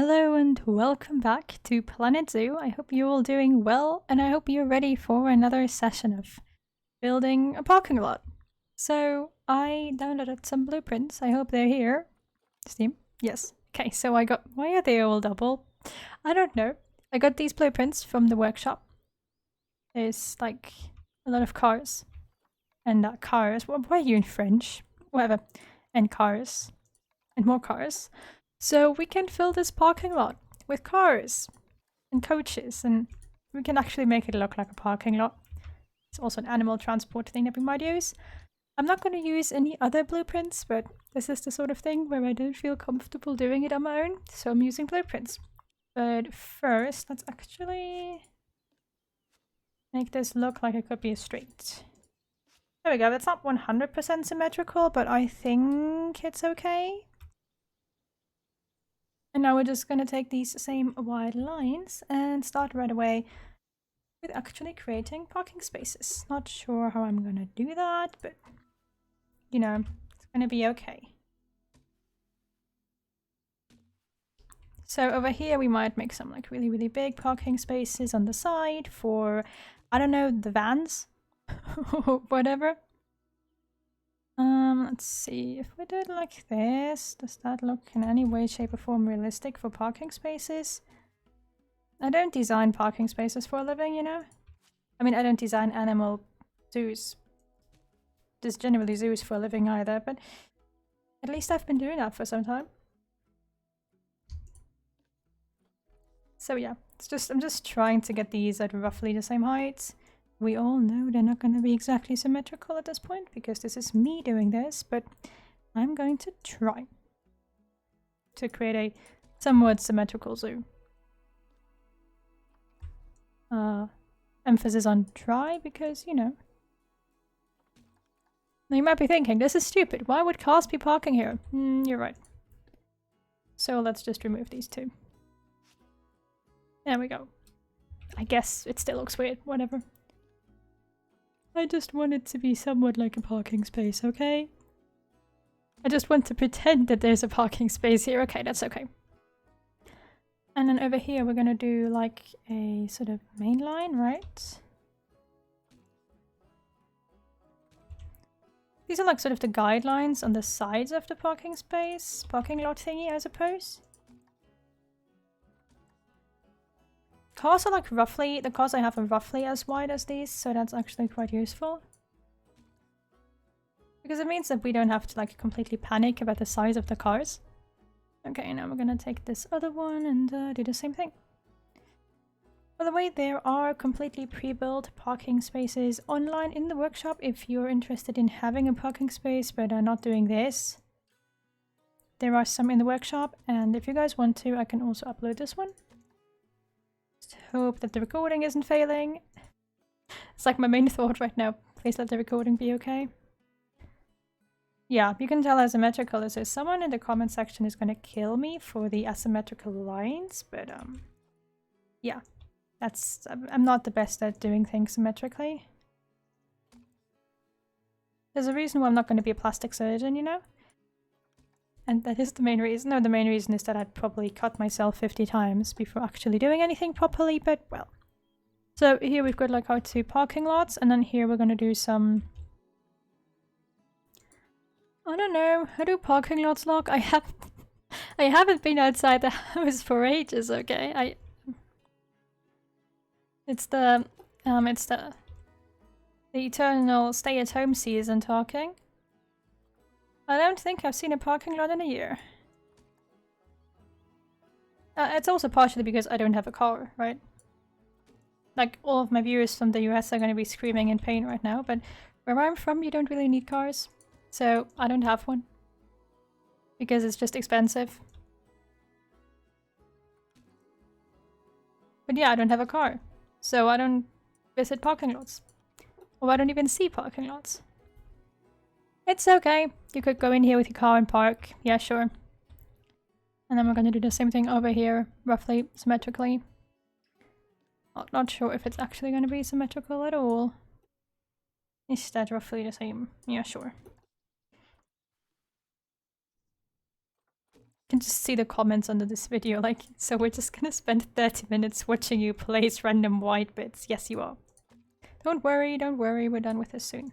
Hello and welcome back to Planet Zoo. I hope you're all doing well and I hope you're ready for another session of building a parking lot. So I downloaded some blueprints. I hope they're here. Steam? Yes. Okay, so why are they all double? I don't know. I got these blueprints from the workshop. There's like a lot of cars. And cars. Why are you in French? Whatever. And cars. And more cars. So we can fill this parking lot with cars and coaches, and we can actually make it look like a parking lot. It's also an animal transport thing that we might use. I'm not going to use any other blueprints, but this is the sort of thing where I don't feel comfortable doing it on my own, so I'm using blueprints. But first, let's actually make this look like it could be a street. There we go. That's not 100% symmetrical, but I think it's okay. And now we're just going to take these same wide lines and start right away with actually creating parking spaces. Not sure how I'm going to do that, but you know, it's going to be okay. So over here we might make some like really big parking spaces on the side for, I don't know, the vans or whatever. Let's see, if we do it like this, does that look in any way, shape or form realistic for parking spaces? I don't design parking spaces for a living, you know? I mean, I don't design animal zoos. Just generally zoos for a living either, but at least I've been doing that for some time. So yeah, I'm just trying to get these at roughly the same height. We all know they're not going to be exactly symmetrical at this point because this is me doing this, but I'm going to try to create a somewhat symmetrical zoo. Emphasis on try because, you know. Now you might be thinking, this is stupid. Why would cars be parking here? You're right. So let's just remove these two. There we go. I guess it still looks weird, whatever. I just want it to be somewhat like a parking space, okay? I just want to pretend that there's a parking space here. Okay, that's okay. And then over here we're gonna do like a sort of main line, right? These are like sort of the guidelines on the sides of the parking space, parking lot thingy, I suppose. Cars are like roughly, the cars I have are roughly as wide as these, so that's actually quite useful. Because it means that we don't have to like completely panic about the size of the cars. Okay, now we're gonna take this other one and do the same thing. By the way, there are completely pre-built parking spaces online in the workshop if you're interested in having a parking space but are not doing this. There are some in the workshop, and if you guys want to, I can also upload this one. Just hope that the recording isn't failing. It's like my main thought right now. Please let the recording be okay. Yeah, you can tell how symmetrical this is. Someone in the comment section is gonna kill me for the asymmetrical lines, but yeah. I'm not the best at doing things symmetrically. There's a reason why I'm not going to be a plastic surgeon, you know? And that is the main reason. No, the main reason is that I'd probably cut myself 50 times before actually doing anything properly, but well. So here we've got like our two parking lots, and then here we're going to do some... I don't know, how do parking lots look? I haven't been outside the house for ages, okay? It's the eternal stay-at-home season talking. I don't think I've seen a parking lot in a year. It's also partially because I don't have a car, right? Like, all of my viewers from the US are going to be screaming in pain right now, but where I'm from, you don't really need cars. So, I don't have one. Because it's just expensive. But yeah, I don't have a car. So I don't visit parking lots. Or I don't even see parking lots. It's okay. You could go in here with your car and park. Yeah, sure. And then we're going to do the same thing over here, roughly symmetrically. Not sure if it's actually going to be symmetrical at all. Is that roughly the same? Yeah, sure. can just see the comments under this video, like, so we're just gonna spend 30 minutes watching you place random white bits. Yes, you are. Don't worry, we're done with this soon.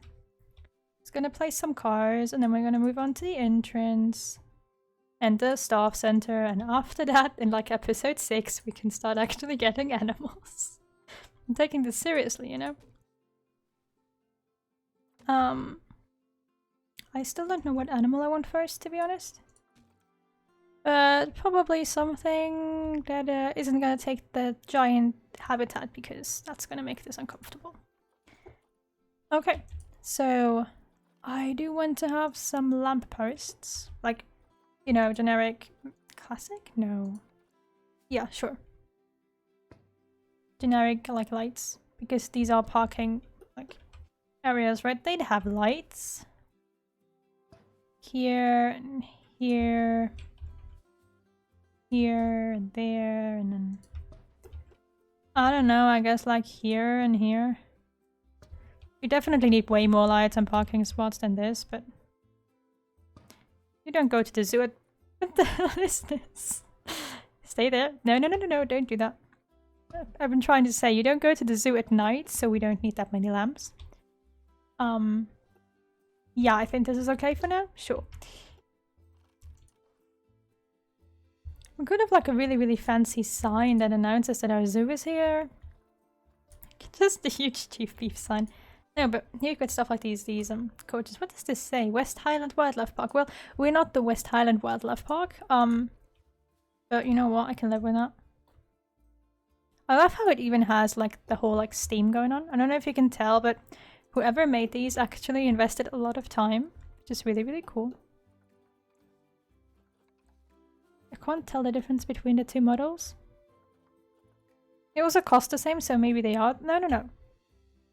Just gonna place some cars, and then we're gonna move on to the entrance and the staff center, and after that, in like episode 6, we can start actually getting animals. I'm taking this seriously, you know? I still don't know what animal I want first, to be honest. But probably something that isn't gonna take the giant habitat, because that's gonna make this uncomfortable. Okay, so I do want to have some lampposts, like, you know, generic classic? No. Yeah, sure. Generic, like, lights, because these are parking, like, areas, right? They'd have lights. Here, and here. Here, and there, and then... I don't know, I guess, like, here and here. We definitely need way more lights and parking spots than this, but... You don't go to the zoo at... What the hell is this? Stay there. No, don't do that. I've been trying to say, you don't go to the zoo at night, so we don't need that many lamps. Yeah, I think this is okay for now. Sure. We could have like a really fancy sign that announces that our zoo is here. Just a huge chief beef sign. No, but you've got stuff like these coaches. What does this say? West Highland Wildlife Park. Well, we're not the West Highland Wildlife Park. But you know what? I can live with that. I love how it even has like the whole like steam going on. I don't know if you can tell, but whoever made these actually invested a lot of time, which is really cool. I can't tell the difference between the two models. They also cost the same, so maybe they are. No.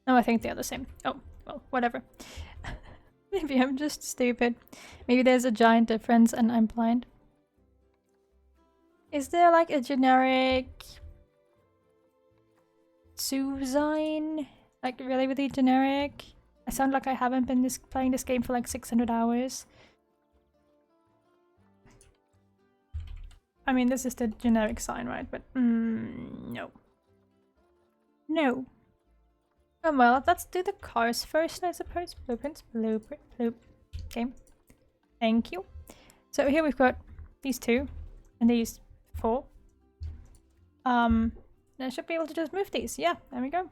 No, I think they are the same. Oh, well, whatever. Maybe I'm just stupid. Maybe there's a giant difference and I'm blind. Is there like a generic zoo sign? Like really generic? I sound like I haven't been playing this game for like 600 hours. I mean, this is the generic sign, right? But no. No. Oh well, let's do the cars first, I suppose. Blueprints, blueprint. Okay. Thank you. So here we've got these 2 and these 4. I should be able to just move these. Yeah, there we go.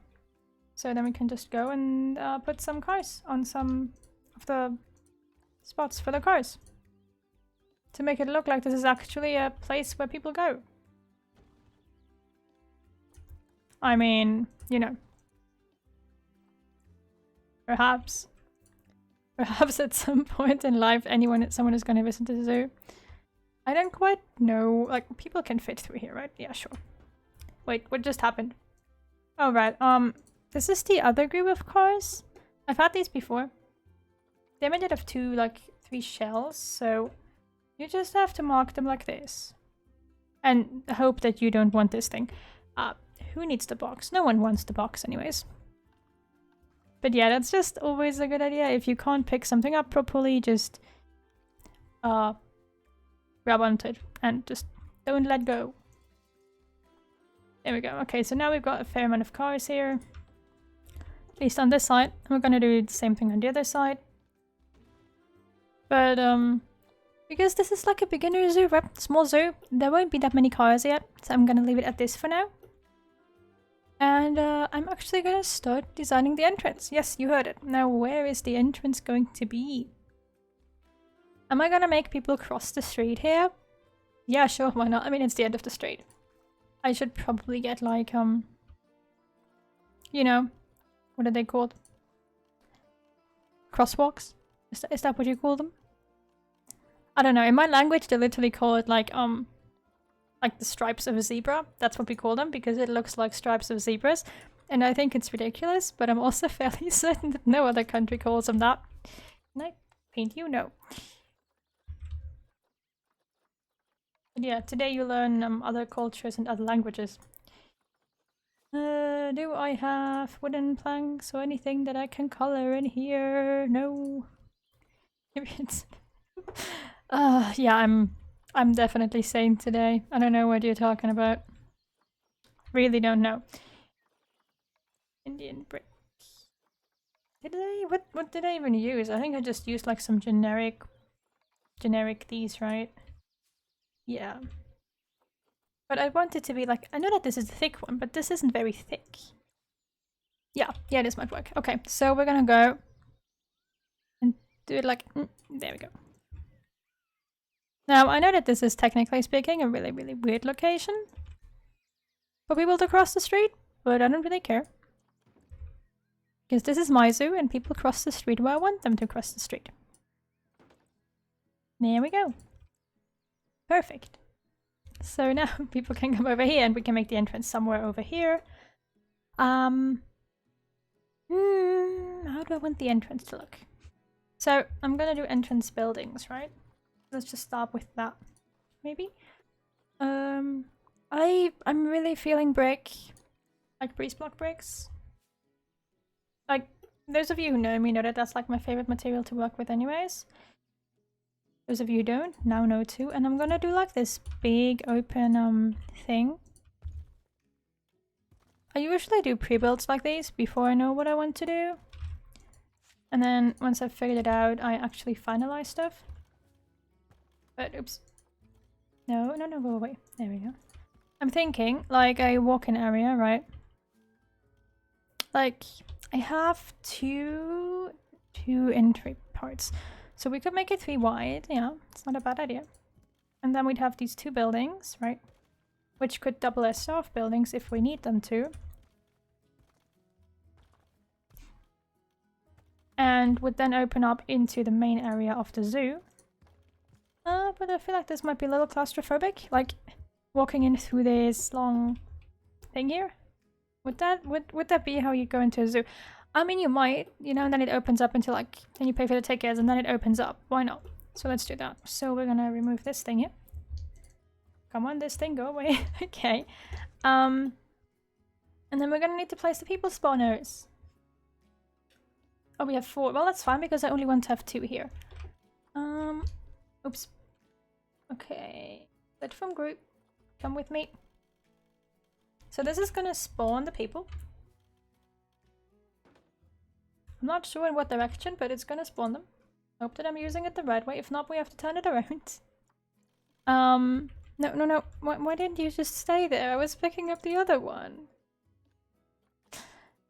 So then we can just go and put some cars on some of the spots for the cars. To make it look like this is actually a place where people go. I mean, you know. Perhaps at some point in life someone is going to visit the zoo. I don't quite know, like, people can fit through here, right? Yeah, sure. Wait, what just happened? Oh, right, this is the other group of cars. I've had these before. They're made out of 3 shells, so you just have to mark them like this. And hope that you don't want this thing. Who needs the box? No one wants the box anyways. But yeah, that's just always a good idea. If you can't pick something up properly, just grab onto it and just don't let go. There we go. Okay, so now we've got a fair amount of cars here. At least on this side. We're gonna do the same thing on the other side. But because this is like a beginner zoo, right? Small zoo, there won't be that many cars yet. So I'm gonna leave it at this for now. And I'm actually gonna start designing the entrance. Yes, you heard it. Now, where is the entrance going to be? Am I gonna make people cross the street here? Yeah, sure, why not? I mean, it's the end of the street. I should probably get like, you know, what are they called? Crosswalks? Is that what you call them? I don't know. In my language, they literally call it like the stripes of a zebra. That's what we call them, because it looks like stripes of zebras. And I think it's ridiculous, but I'm also fairly certain that no other country calls them that. Can I paint you? No. But yeah, today you learn other cultures and other languages. Do I have wooden planks or anything that I can color in here? No. Maybe it's... yeah, I'm definitely sane today. I don't know what you're talking about. Really don't know. Indian brick. Did I? What did I even use? I think I just used like some generic these, right? Yeah. But I want it to be like, I know that this is a thick one, but this isn't very thick. Yeah, this might work. Okay, so we're gonna go and do it like, there we go. Now, I know that this is technically speaking a really, really weird location for people to cross the street, but I don't really care. Because this is my zoo and people cross the street where I want them to cross the street. There we go. Perfect. So now people can come over here and we can make the entrance somewhere over here. How do I want the entrance to look? So I'm gonna do entrance buildings, right? Let's just start with that, maybe. I'm really feeling brick, like breeze block bricks. Like those of you who know me know that that's like my favorite material to work with, anyways. Those of you who don't now know too. And I'm gonna do like this big open thing. I usually do pre-builds like these before I know what I want to do. And then once I've figured it out, I actually finalize stuff. But oops. No, go away. There we go. I'm thinking like a walk-in area, right? Like I have two entry parts. So we could make it 3 wide, yeah, it's not a bad idea. And then we'd have these 2 buildings, right? Which could double as staff buildings if we need them to. And would then open up into the main area of the zoo. But I feel like this might be a little claustrophobic, like walking in through this long thing here. Would that be how you go into a zoo? I mean, you might, you know, and then it opens up into like, then you pay for the tickets and then it opens up. Why not? So let's do that. So we're gonna remove this thing here. Come on, this thing, go away. Okay. And then we're gonna need to place the people spawners. Oh, we have 4. Well, that's fine because I only want to have 2 here. Oops. Okay. Let from group. Come with me. So this is gonna spawn the people. I'm not sure in what direction, but it's gonna spawn them. Hope that I'm using it the right way. If not, we have to turn it around. No. Why didn't you just stay there? I was picking up the other one.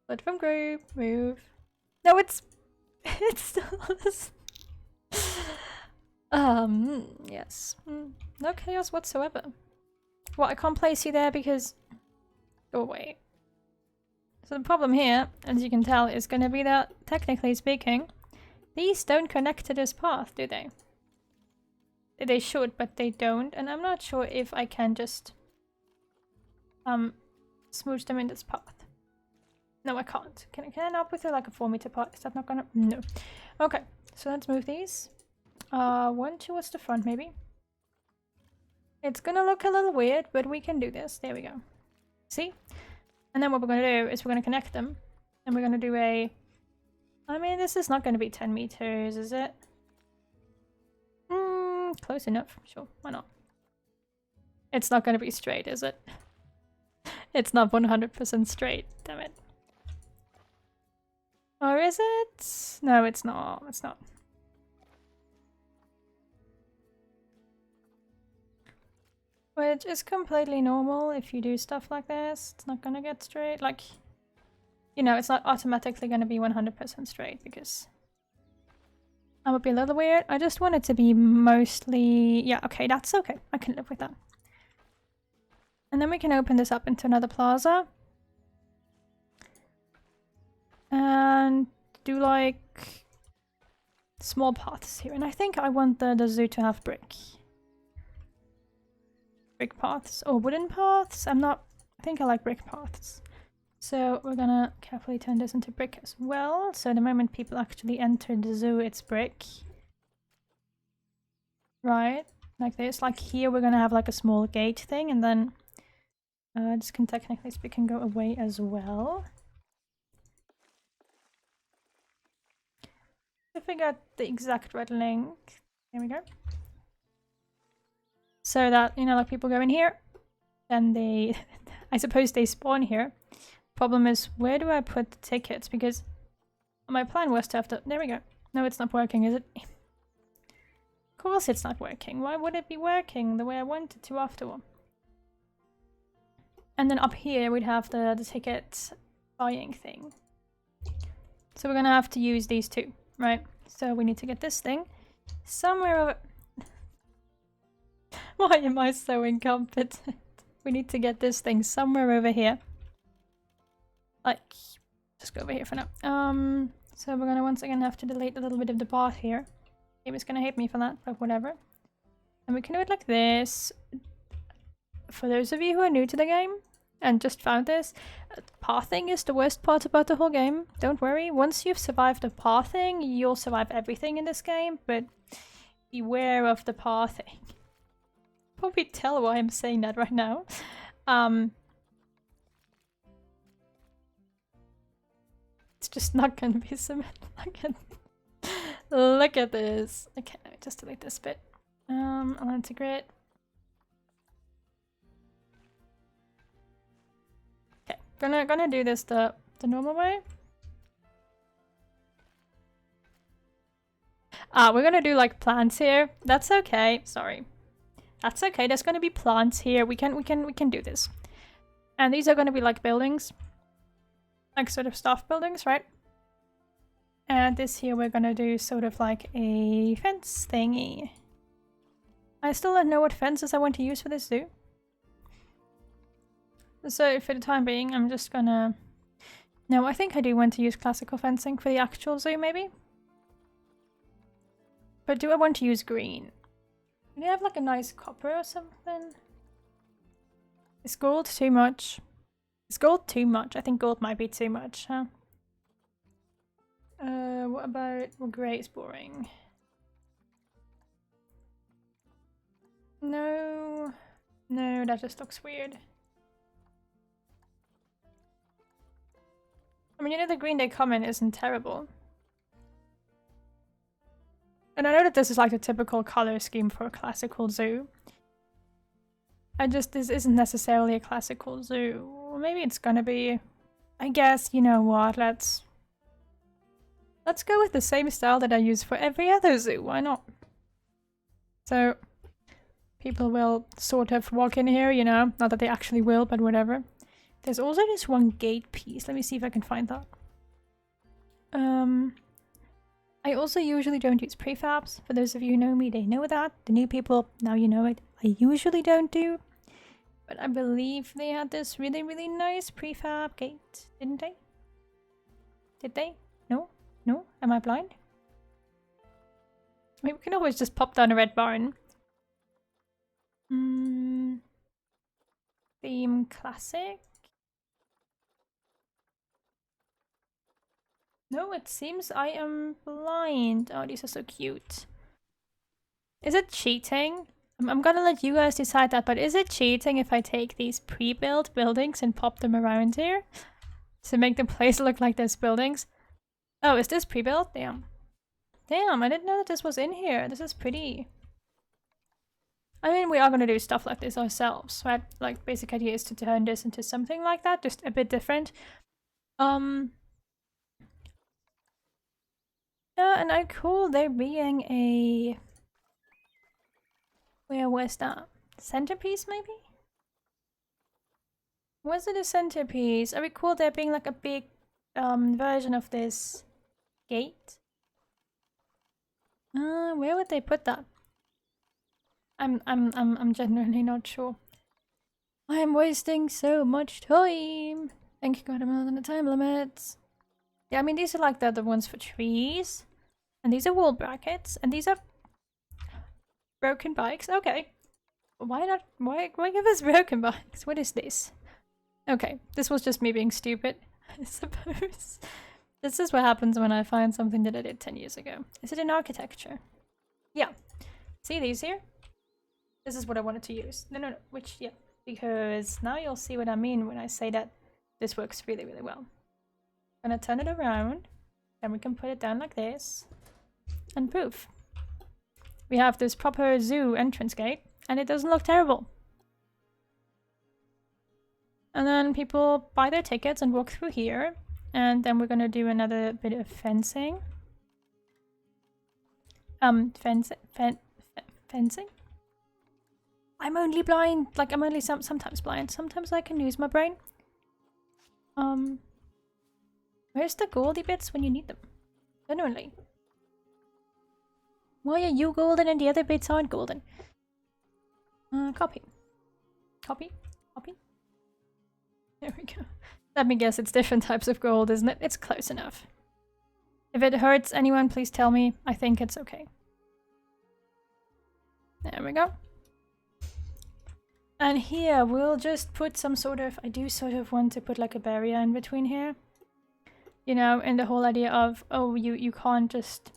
Let from group. Move. No, it's still this. Yes. No chaos whatsoever. Well, I can't place you there because... Go away. So the problem here, as you can tell, is going to be that, technically speaking, these don't connect to this path, do they? They should, but they don't, and I'm not sure if I can just smooch them in this path. No, I can't. Can I not with like a 4-meter path? Is that not gonna... No. Okay, so let's move these. 1 towards the front, maybe. It's gonna look a little weird, but we can do this. There we go. See? And then what we're gonna do is we're gonna connect them. And we're gonna do a... I mean, this is not gonna be 10 meters, is it? Close enough. Sure, why not? It's not gonna be straight, is it? It's not 100% straight, damn it. Or is it? No, it's not. It's not. Which is completely normal if you do stuff like this. It's not gonna get straight. Like, you know, it's not automatically gonna be 100% straight because that would be a little weird. I just want it to be mostly... Yeah, okay, that's okay. I can live with that. And then we can open this up into another plaza. And do like small paths here. And I think I want the zoo to have brick paths or wooden paths. I think I like brick paths. So we're gonna carefully turn this into brick as well. So the moment people actually enter the zoo, it's brick. Right? Like this. Like here we're gonna have like a small gate thing, and then this can technically speaking go away as well. To figure out the exact red link. There we go. so that, you know, like people go in here, then they, I suppose they spawn here. Problem is, where do I put the tickets? Because my plan was to have to, there we go. No, it's not working, is it? Of course it's not working. Why would it be working the way I wanted to after all? And then up here we'd have the ticket buying thing. So we're gonna have to use these two, right? So we need to get this thing somewhere over... Why am I so incompetent? We need to get this thing somewhere over here. Like, just go over here for now. So we're gonna once again have to delete a little bit of the path here. Game is gonna hate me for that, but whatever. And we can do it like this. For those of you who are new to the game and just found this, pathing is the worst part about the whole game. Don't worry, once you've survived the pathing, you'll survive everything in this game, but beware of the pathing. Probably tell why I'm saying that right now. It's just not gonna be symmetrical. Look at this. Okay, let me just delete this bit. I'll integrate. Okay, gonna do this the normal way. We're gonna do like plants here. That's okay. Sorry. That's okay. There's gonna be plants here. We can do this. And these are gonna be like buildings. Like sort of staff buildings, right? And this here we're gonna do sort of like a fence thingy. I still don't know what fences I want to use for this zoo. So for the time being, I'm just gonna... No, I think I do want to use classical fencing for the actual zoo, maybe? But do I want to use green? Do you have like a nice copper or something? Is gold too much? Is gold too much? I think gold might be too much, huh? What about... Well, grey is boring. No. No, that just looks weird. I mean, you know, the green they come in isn't terrible. And I know that this is like the typical color scheme for a classical zoo. This isn't necessarily a classical zoo. Or maybe it's gonna be... I guess, you know what, let's go with the same style that I use for every other zoo, why not? So, people will sort of walk in here, you know, not that they actually will, but whatever. There's also this one gate piece, let me see if I can find that. I also usually don't use prefabs. For those of you who know me, they know that. The new people, now you know it. I usually don't do. But I believe they had this really, really nice prefab gate, didn't they? Did they? No? No? Am I blind? I mean, we can always just pop down a red barn. Theme classic? No, it seems I am blind. Oh, these are so cute. Is it cheating? I'm gonna let you guys decide that, but is it cheating if I take these pre-built buildings and pop them around here? To make the place look like there's buildings? Oh, is this pre-built? Damn. Damn, I didn't know that this was in here. This is pretty. I mean, we are gonna do stuff like this ourselves, right? Like, basic idea is to turn this into something like that, just a bit different. Yeah, and I call there being a... Where was that? Centerpiece, maybe? Was it a centerpiece? I recall there being like a big version of this gate. Where would they put that? I'm genuinely not sure. I am wasting so much time. Thank God I'm not on the time limits. Yeah, I mean these are like the other ones for trees. And these are wall brackets. And these are broken bikes. Okay. Why not? Why give us broken bikes? What is this? Okay, this was just me being stupid, I suppose. This is what happens when I find something that I did 10 years ago. Is it in architecture? Yeah. See these here? This is what I wanted to use. No. Which, yeah. Because now you'll see what I mean when I say that this works really, really well. I'm gonna turn it around. Then we can put it down like this. And poof. We have this proper zoo entrance gate. And it doesn't look terrible. And then people buy their tickets and walk through here. And then we're gonna do another bit of fencing. Fencing? I'm only blind. Like, I'm only sometimes blind. Sometimes I can use my brain. Where's the goldy bits when you need them? Genuinely. Why are you golden and the other bits aren't golden? Copy. Copy. Copy. There we go. Let me guess, it's different types of gold, isn't it? It's close enough. If it hurts anyone, please tell me. I think it's okay. There we go. And here, we'll just put some sort of... I do sort of want to put like a barrier in between here. You know, and the whole idea of, oh, you can't just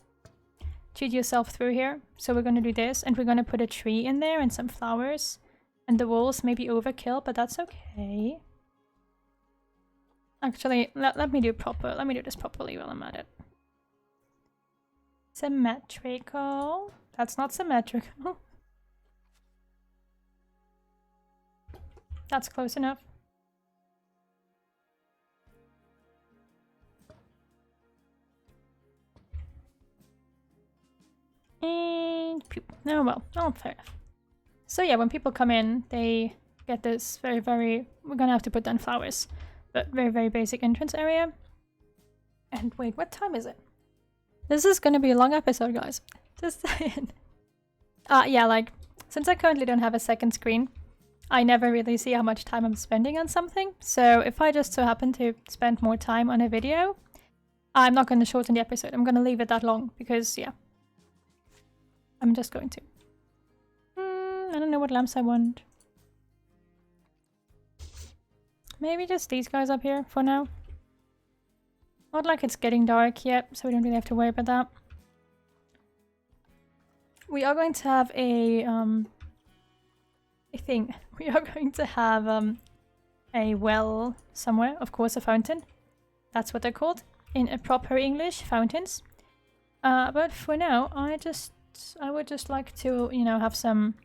cheat yourself through here. So we're going to do this, and we're going to put a tree in there and some flowers. And the walls may be overkill, but that's okay. Actually, let me do this properly while I'm at it. Symmetrical. That's not symmetrical. That's close enough. And pew. Oh well, oh fair enough. So yeah, when people come in, they get this very, we're gonna have to put down flowers, but very basic entrance area. And wait, what time is it? This is gonna be a long episode, guys. Just saying. Yeah, like, since I currently don't have a second screen, I never really see how much time I'm spending on something. So if I just so happen to spend more time on a video, I'm not going to shorten the episode. I'm going to leave it that long because, yeah. I'm just going to. I don't know what lamps I want. Maybe just these guys up here for now. Not like it's getting dark yet, so we don't really have to worry about that. We are going to have I think we are going to have a well somewhere, of course a fountain. That's what they're called in a proper English, fountains. But for now, I would just like to, you know, have some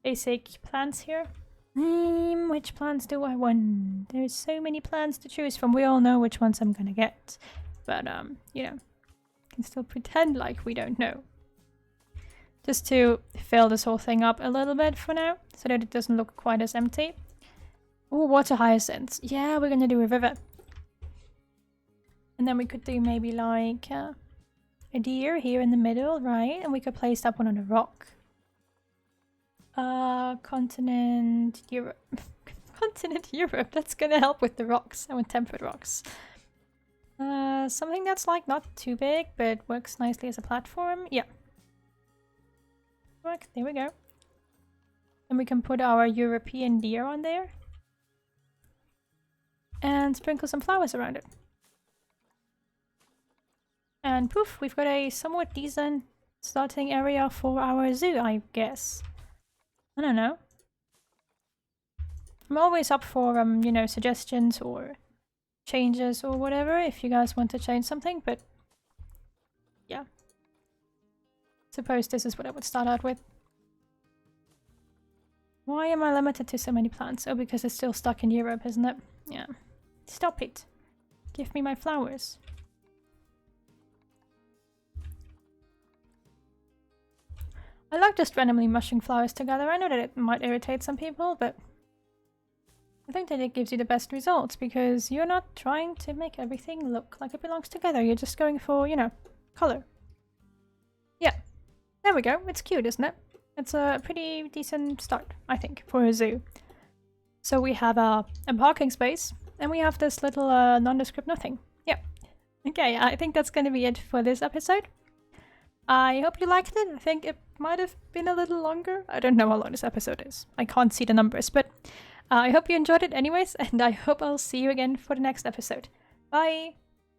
basic plants here. Which plants do I want? There's so many plants to choose from. We all know which ones I'm gonna get. But, you know, can still pretend like we don't know. Just to fill this whole thing up a little bit for now, so that it doesn't look quite as empty. Oh, water hyacinths. Yeah, we're gonna do a river. And then we could do maybe like a deer here in the middle, right? And we could place that one on a rock. Continent Europe. Continent Europe, that's gonna help with the rocks. I want temperate rocks. Something that's like not too big, but works nicely as a platform. Yeah. There we go. And we can put our European deer on there. And sprinkle some flowers around it. And poof, we've got a somewhat decent starting area for our zoo, I guess. I don't know. I'm always up for, you know, suggestions or changes or whatever if you guys want to change something, but yeah. Suppose this is what I would start out with. Why am I limited to so many plants? Oh, because it's still stuck in Europe, isn't it? Yeah. Stop it. Give me my flowers. I like just randomly mushing flowers together. I know that it might irritate some people, but I think that it gives you the best results because you're not trying to make everything look like it belongs together. You're just going for, you know, color. Yeah. There we go. It's cute, isn't it? It's a pretty decent start, I think, for a zoo. So we have a parking space, and we have this little nondescript nothing. Yeah. Okay, I think that's going to be it for this episode. I hope you liked it. I think it might have been a little longer. I don't know how long this episode is. I can't see the numbers, but I hope you enjoyed it anyways, and I hope I'll see you again for the next episode. Bye!